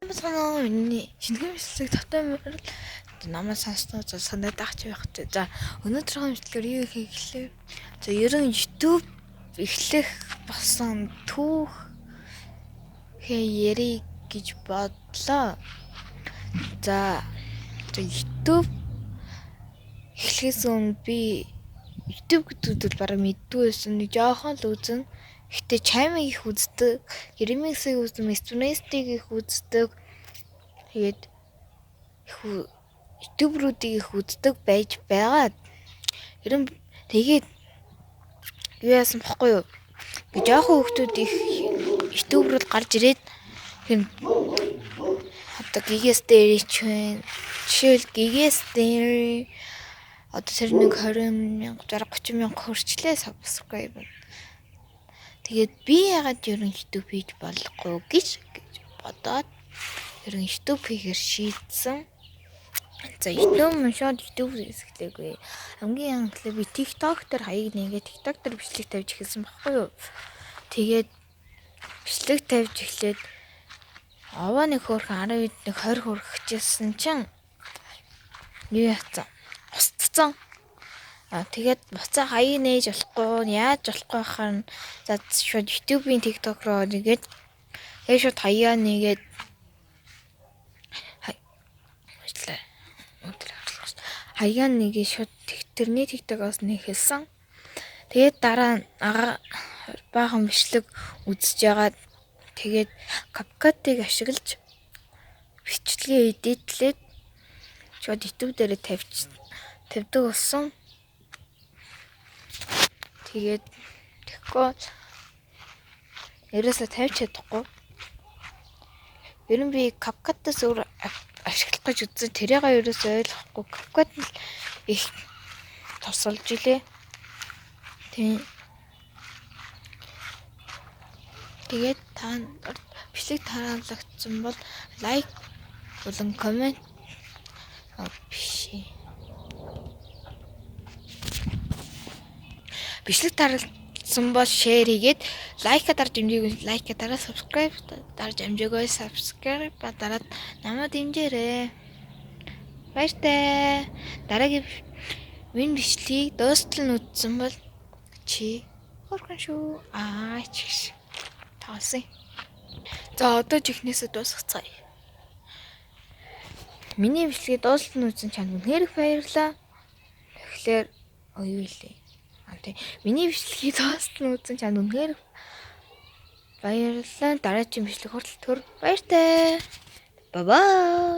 Санаа миний шинэхэн бичлэг татсан мөрөл намайг сонсноо санаад ч байх ч. За өнөөдрийн бичлэгээр юу хийх гэлээ. За ерөн YouTube эхлэх болсон түүх ярих гэж бодлоо. За YouTube эхлэхээс өмнө би YouTube гэдэг бараг мэддгүй байсан. Нэг жоохон л үзэн. Гэтэ чаймыг их үздэг, ремиксийг үздэг, Mr.Nasty-г их үздэг. Тэгээд YouTube-руудыг их үздэг байж байгаад ерөн тэгээд юу яасан бохгүй юу? Гэ жоохон хүмүүс их YouTube-руу гарч ирээд хин одоо гигээс дээр ч вэ? Жишээл гигээс дээр одоо тэр нэг 20,000 30,000 хүрчлээ subscriber. Тэгээд би ягаад ерөн YouTube хийж болохгүй гэж бодоод ерөн YouTube хийхээр шийдсэн. За YouTube шууд YouTube хэсгэлээгүй. Хамгийн анхлаа би TikTok дээр хаяг нэгээ TikTok дээр бичлэг тавьж эхэлсэн баггүй юу. Тэгээд бичлэг тавьж эхлээд аваа нэг хөөрхөн 10 нэг 20 хүрэх гэжсэн чинь юу яцсан? Устцсан. Тэгээд буцаа хаяг нээж болохгүй, яаж болохгүй хахаар за шууд YouTube-ийн TikTok руу нэгээд шууд хаяа нэгээд хаяа нэгээ шууд тэрний TikTok-оос нэхэлсэн. Тэгээд дараа баахан бичлэг үзэж ягаад тэгээд CapCut-ыг ашиглаж бичлэгээ эдитлээд шууд YouTube дээр тавьдаг болсон. Тэгээд тэгэхгүй ерөөсө тавьж чадахгүй. Ерөн би CapCut-аас өөр ашиглах гэж үзсэн. Тэрийг ерөөсө ойлгохгүй. CapCut их тусалж илээ. Тэгээд та бичлэг таалагдсан бол лайк болон коммент бичлэг таалагдсан бол шеэр хийгээд лайка дарж амжаагүй лайка дараа subscribe дарж амжаагүй subscribe дараад намайг дэмжээрэй. Баяртай. Дараагийн минь бичлэгийг дуустал нь үзсэн бол чи хөргөн шүү. Чигш. Таалсан. За одоо чихнээсээ дуусгацгаая. Миний бичлэгийг дуустал нь үзсэн чанд үнээр их баярлаа. Тэгэхээр юу илээ. Миний бичлэгийг дуустал нь үзсэн чанд үнээр баярлалаа. Дараагийн бичлэг хүртэл баяртай. Bye bye.